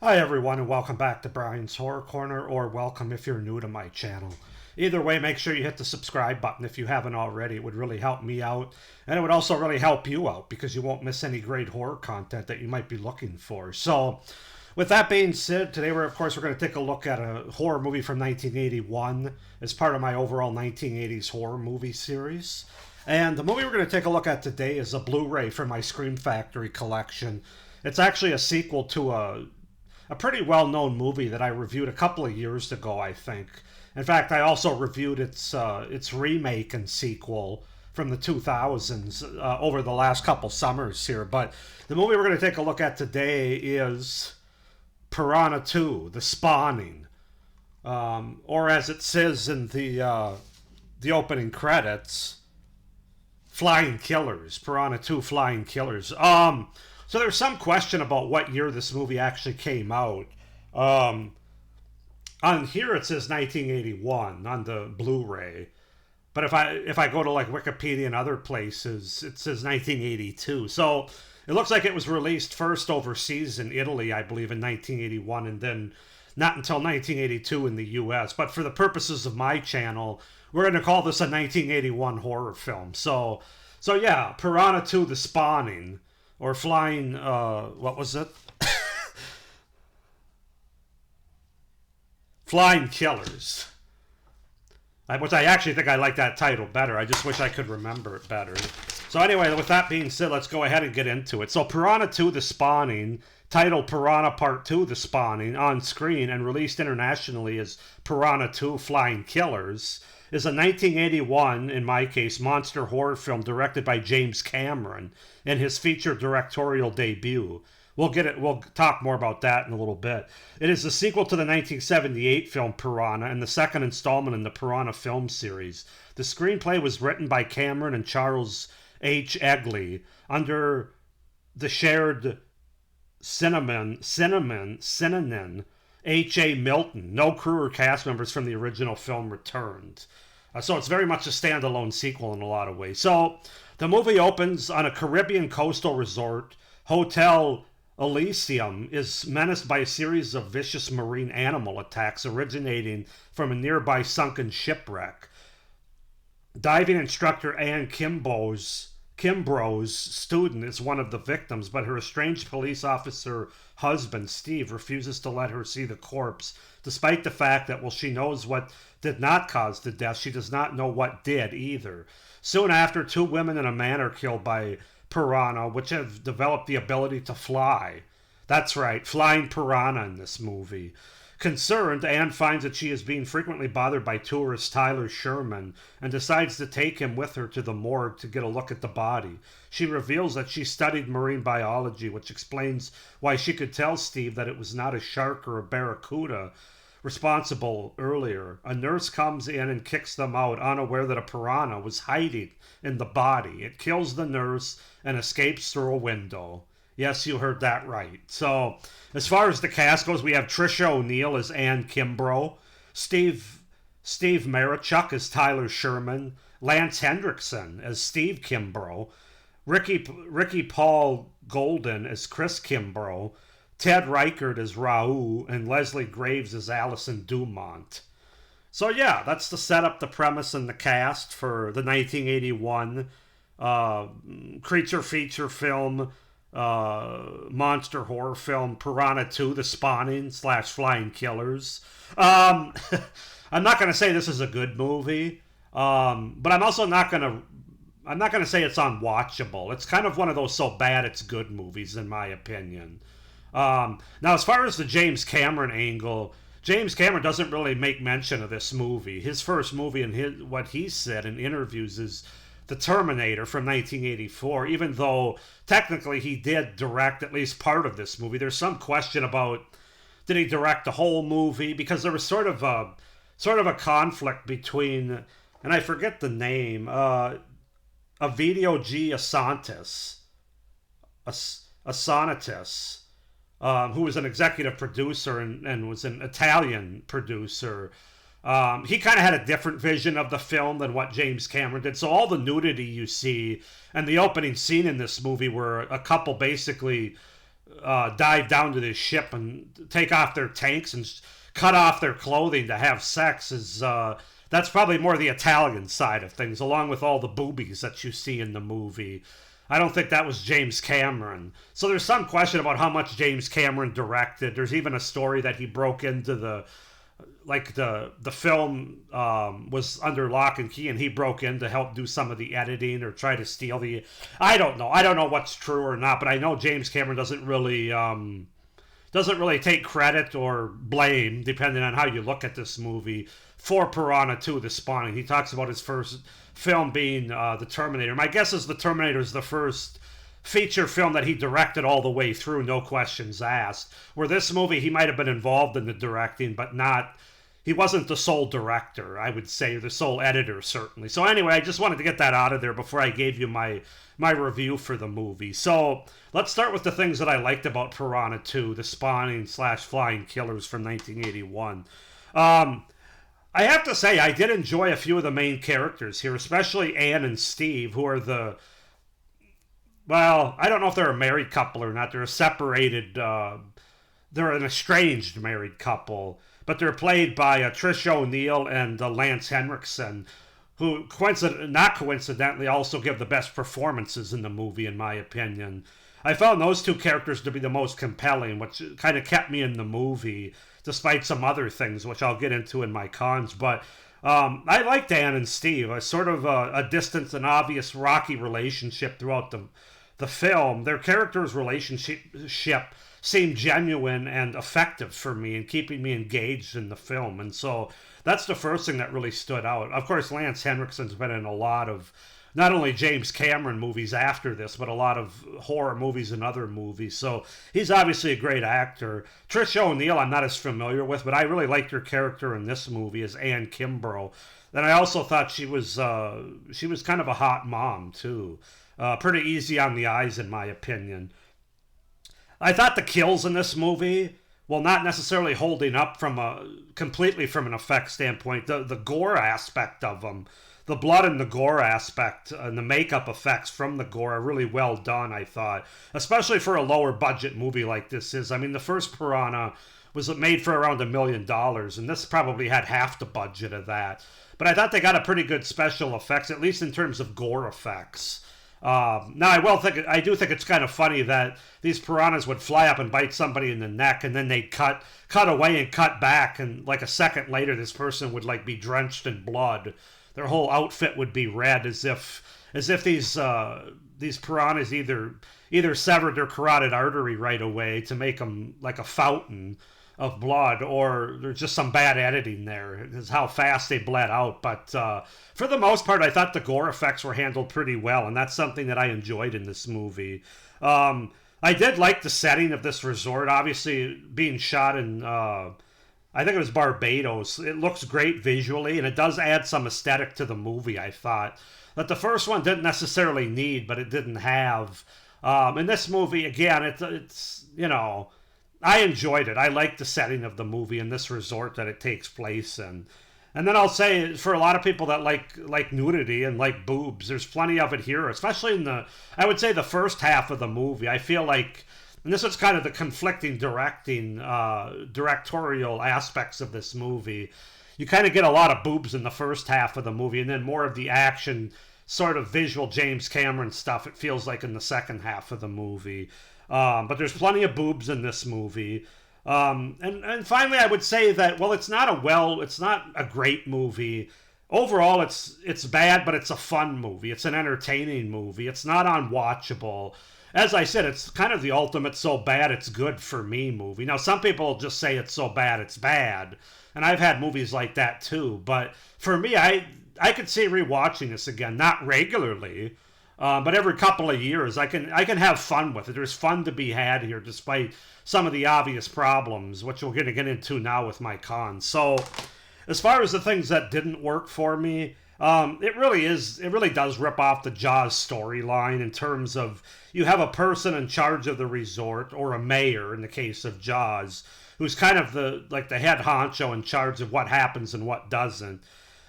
Hi everyone and welcome back to Brian's Horror Corner, or welcome if you're new to my channel. Either way, make sure you hit the subscribe button if you haven't already. It would really help me out, and it would also really help you out because you won't miss any great horror content that you might be looking for. So, with that being said, today we're going to take a look at a horror movie from 1981 as part of my overall 1980s horror movie series. And the movie we're going to take a look at today is a Blu-ray from my Scream Factory collection. It's actually a sequel to a pretty well-known movie that I reviewed a couple of years ago, I think. In fact, I also reviewed its remake and sequel from the 2000s over the last couple summers here. But the movie we're going to take a look at today is Piranha II: The Spawning, or as it says in the opening credits, Flying Killers. Piranha II: Flying Killers. So there's some question about what year this movie actually came out. Um, on here it says 1981 on the Blu-ray, but if I go to like Wikipedia and other places, it says 1982. So it looks like it was released first overseas in Italy, I believe, in 1981, and then not until 1982 in the U.S. But for the purposes of my channel, we're going to call this a 1981 horror film. So yeah, Piranha 2: The Spawning, or Flying, what was it? Flying Killers. Which I actually think I like that title better. I just wish I could remember it better. So anyway, with that being said, let's go ahead and get into it. So Piranha 2: The Spawning, titled Piranha Part 2: The Spawning, on screen and released internationally as Piranha 2: Flying Killers, is a 1981, in my case, monster horror film directed by James Cameron in his feature directorial debut. We'll talk more about that in a little bit. It is the sequel to the 1978 film Piranha and the second installment in the Piranha film series. The screenplay was written by Cameron and Charles H. Egley under the shared synonym H.A. Milton. No crew or cast members from the original film returned. So it's very much a standalone sequel in a lot of ways. So the movie opens on a Caribbean coastal resort. Hotel Elysium is menaced by a series of vicious marine animal attacks originating from a nearby sunken shipwreck. Diving instructor Anne Kimbrough's student is one of the victims, but her estranged police officer husband, Steve, refuses to let her see the corpse, despite the fact that while she knows what did not cause the death, she does not know what did either. Soon after, two women and a man are killed by piranha, which have developed the ability to fly. That's right, flying piranha in this movie. Concerned, Anne finds that she is being frequently bothered by tourist Tyler Sherman and decides to take him with her to the morgue to get a look at the body. She reveals that she studied marine biology, which explains why she could tell Steve that it was not a shark or a barracuda responsible earlier. A nurse comes in and kicks them out, unaware that a piranha was hiding in the body. It kills the nurse and escapes through a window. Yes, you heard that right. So, as far as the cast goes, we have Trisha O'Neill as Anne Kimbrough, Steve Marichuk as Tyler Sherman, Lance Hendrickson as Steve Kimbrough, Ricky Paul Golden as Chris Kimbrough, Ted Reichert as Raoul, and Leslie Graves as Allison Dumont. So yeah, that's the setup, the premise, and the cast for the 1981 creature feature film, monster horror film Piranha 2: The Spawning / Flying Killers. I'm not going to say this is a good movie, but I'm also not going to. I'm not going to say it's unwatchable. It's kind of one of those so bad it's good movies, in my opinion. Now, as far as the James Cameron angle, James Cameron doesn't really make mention of this movie. His first movie and what he said in interviews is The Terminator from 1984, even though technically he did direct at least part of this movie. There's some question about did he direct the whole movie, because there was sort of a conflict between, and I forget the name, Ovidio G. Asanitis, who was an executive producer and was an Italian producer. He kind of had a different vision of the film than what James Cameron did. So all the nudity you see and the opening scene in this movie where a couple basically dive down to this ship and take off their tanks and cut off their clothing to have sex is that's probably more the Italian side of things, along with all the boobies that you see in the movie. I don't think that was James Cameron. So there's some question about how much James Cameron directed. There's even a story that he broke into the film was under lock and key, and he broke in to help do some of the editing or try to steal the. I don't know. I don't know what's true or not, but I know James Cameron doesn't really take credit or blame, depending on how you look at this movie, for Piranha 2: The Spawning. He talks about his first film being The Terminator. My guess is The Terminator is the first feature film that he directed all the way through, no questions asked. Where this movie, he might have been involved in the directing, but not. He wasn't the sole director, I would say, or the sole editor, certainly. So anyway, I just wanted to get that out of there before I gave you my review for the movie. So let's start with the things that I liked about Piranha 2, The Spawning / Flying Killers from 1981. I have to say, I did enjoy a few of the main characters here, especially Anne and Steve, who are well, I don't know if they're a married couple or not. They're they're an estranged married couple, but they're played by Trish O'Neill and Lance Henriksen, who not coincidentally also give the best performances in the movie, in my opinion. I found those two characters to be the most compelling, which kind of kept me in the movie, despite some other things, which I'll get into in my cons. But I liked Anne and Steve. A sort of a distant and obvious rocky relationship throughout the film. Their characters' relationship seemed genuine and effective for me in keeping me engaged in the film. And so that's the first thing that really stood out. Of course, Lance Henriksen's been in a lot of not only James Cameron movies after this, but a lot of horror movies and other movies. So he's obviously a great actor. Trish O'Neill I'm not as familiar with, but I really liked her character in this movie as Anne Kimbrough. And I also thought she was kind of a hot mom, too. Pretty easy on the eyes, in my opinion. I thought the kills in this movie, well, not necessarily holding up completely from an effect standpoint, the gore aspect of them, the blood and the gore aspect and the makeup effects from the gore are really well done, I thought, especially for a lower budget movie like this is. I mean, the first Piranha was made for around $1 million, and this probably had half the budget of that. But I thought they got a pretty good special effects, at least in terms of gore effects. Now, I do think it's kind of funny that these piranhas would fly up and bite somebody in the neck, and then they'd cut away and cut back, and like a second later, this person would be drenched in blood. Their whole outfit would be red, as if these piranhas either severed their carotid artery right away to make them like a fountain of blood, or there's just some bad editing there. Is how fast they bled out. But for the most part, I thought the gore effects were handled pretty well, and that's something that I enjoyed in this movie. I did like the setting of this resort, obviously being shot in, I think it was Barbados. It looks great visually, and it does add some aesthetic to the movie, I thought. That the first one didn't necessarily need, but it didn't have. In this movie, again, it's I enjoyed it. I liked the setting of the movie and this resort that it takes place in. And then I'll say, for a lot of people that like nudity and like boobs, there's plenty of it here, especially in I would say the first half of the movie. I feel like, and this is kind of the conflicting directorial aspects of this movie. You kind of get a lot of boobs in the first half of the movie, and then more of the action, sort of visual James Cameron stuff, it feels like, in the second half of the movie. But there's plenty of boobs in this movie. And finally, I would say that, well, it's not a great movie. Overall, it's bad, but it's a fun movie. It's an entertaining movie. It's not unwatchable. As I said, it's kind of the ultimate so bad it's good for me movie. Now, some people just say it's so bad it's bad. And I've had movies like that too. But for me, I could see rewatching this again. Not regularly. But every couple of years, I can have fun with it. There's fun to be had here, despite some of the obvious problems, which we're going to get into now with my cons. So, as far as the things that didn't work for me, it really does rip off the Jaws storyline in terms of you have a person in charge of the resort, or a mayor in the case of Jaws, who's kind of the head honcho in charge of what happens and what doesn't.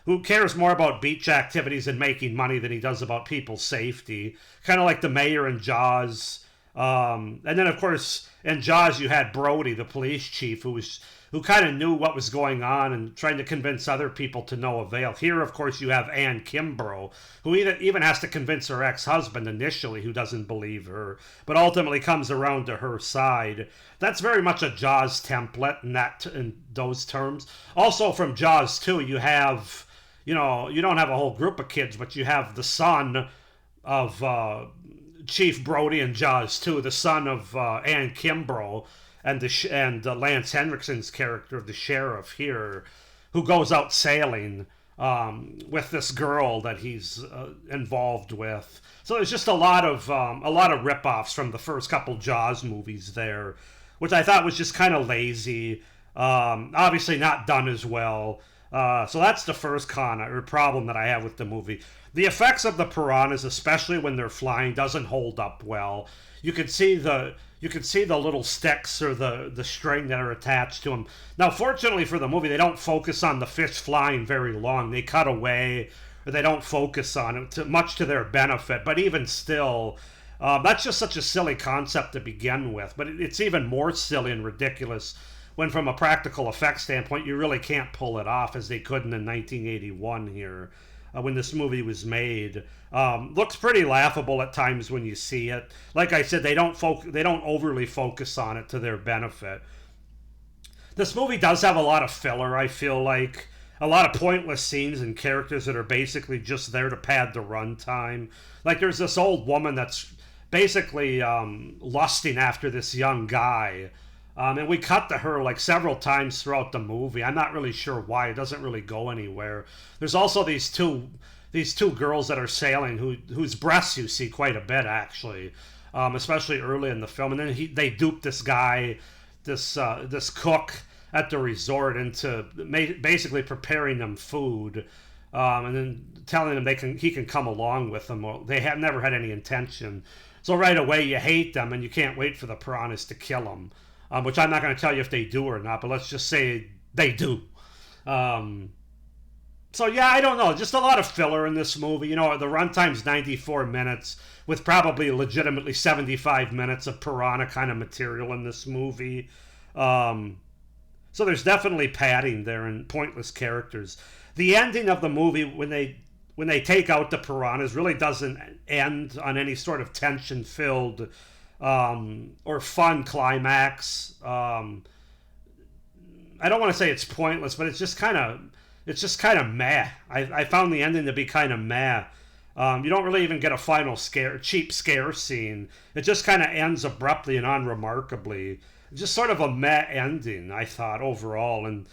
Who cares more about beach activities and making money than he does about people's safety. Kind of like the mayor in Jaws, And then, of course, in Jaws, you had Brody, the police chief, who kind of knew what was going on and trying to convince other people to no avail. Here, of course, you have Ann Kimbrough, who even has to convince her ex-husband initially, who doesn't believe her, but ultimately comes around to her side. That's very much a Jaws template in those terms. Also, from Jaws 2, you have, you don't have a whole group of kids, but you have the son of Chief Brody in Jaws 2, the son of Ann Kimbrough, and Lance Henriksen's character, the sheriff here, who goes out sailing with this girl that he's involved with. So there's just a lot of rip-offs from the first couple Jaws movies there, which I thought was just kind of lazy. Obviously not done as well. So that's the first con or problem that I have with the movie. The effects of the piranhas, especially when they're flying, doesn't hold up well. You can see the little sticks or the string that are attached to them. Now, fortunately for the movie, they don't focus on the fish flying very long. They cut away, or they don't focus on it, much to their benefit. But even still, that's just such a silly concept to begin with. But it's even more silly and ridiculous when, from a practical effects standpoint, you really can't pull it off as they couldn't in 1981 here. When this movie was made, looks pretty laughable at times when you see it. Like I said, they don't overly focus on it to their benefit. This movie does have a lot of filler. I feel like a lot of pointless scenes and characters that are basically just there to pad the runtime. Like there's this old woman that's basically lusting after this young guy. And we cut to her like several times throughout the movie. I'm not really sure why. It doesn't really go anywhere. There's also these two girls that are sailing whose breasts you see quite a bit actually, especially early in the film. And then they dupe this guy, this cook at the resort into basically preparing them food, and then telling them he can come along with them. Well, they have never had any intention. So right away you hate them and you can't wait for the piranhas to kill them. Which I'm not going to tell you if they do or not, but let's just say they do. So yeah, I don't know. Just a lot of filler in this movie. The runtime's 94 minutes with probably legitimately 75 minutes of piranha kind of material in this movie. So there's definitely padding there and pointless characters. The ending of the movie, when they take out the piranhas, really doesn't end on any sort of tension-filled or fun climax. I don't want to say it's pointless, but it's just kind of meh. I found the ending to be kind of meh. You don't really even get a final cheap scare scene. It just kind of ends abruptly and unremarkably. Just sort of a meh ending, I thought, overall. And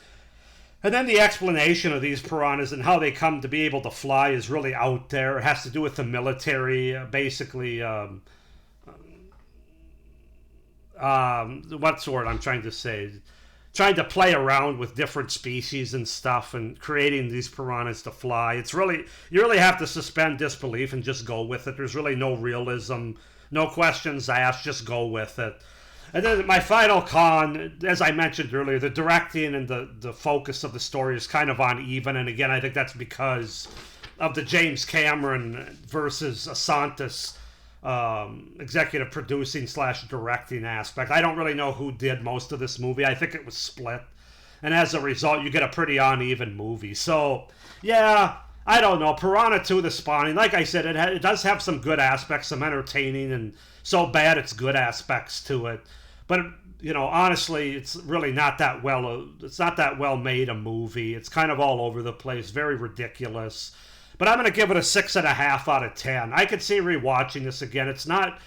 then the explanation of these piranhas and how they come to be able to fly is really out there. It has to do with the military, basically. What's the word I'm trying to say? Trying to play around with different species and stuff and creating these piranhas to fly. You really have to suspend disbelief and just go with it. There's really no realism, no questions asked, just go with it. And then my final con, as I mentioned earlier, the directing and the focus of the story is kind of uneven. And again, I think that's because of the James Cameron versus Asantis executive producing / directing aspect. I don't really know who did most of this movie. I think it was split. And as a result, you get a pretty uneven movie. So, yeah, I don't know. Piranha 2, The Spawning, like I said, it does have some good aspects, some entertaining, and so bad it's good aspects to it. But, honestly, it's really not that well made a movie. It's kind of all over the place, very ridiculous. But I'm going to give it a 6.5 out of 10. I could see rewatching this again. It's not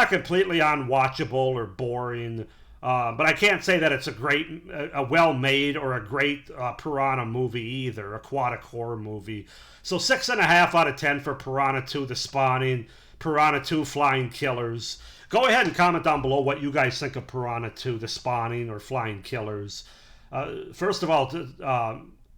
completely unwatchable or boring, but I can't say that it's a well-made or a great piranha movie either, aquatic horror movie. So 6.5 out of 10 for Piranha 2, The Spawning, Piranha 2, Flying Killers. Go ahead and comment down below what you guys think of Piranha 2, The Spawning, or Flying Killers. First of all,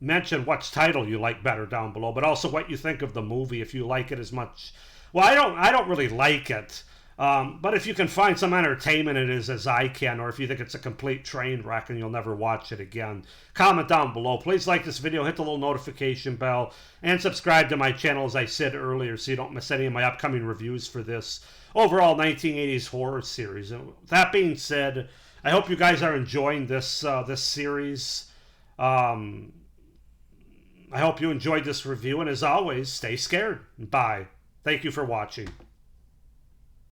mention which title you like better down below, but also what you think of the movie, if you like it as much. Well, I don't really like it, but if you can find some entertainment in it as I can, or if you think it's a complete train wreck and you'll never watch it again, comment down below. Please like this video, hit the little notification bell, and subscribe to my channel, as I said earlier, so you don't miss any of my upcoming reviews for this overall 1980s horror series. And that being said, I hope you guys are enjoying this series. Um, I hope you enjoyed this review, and as always, stay scared. Bye. Thank you for watching.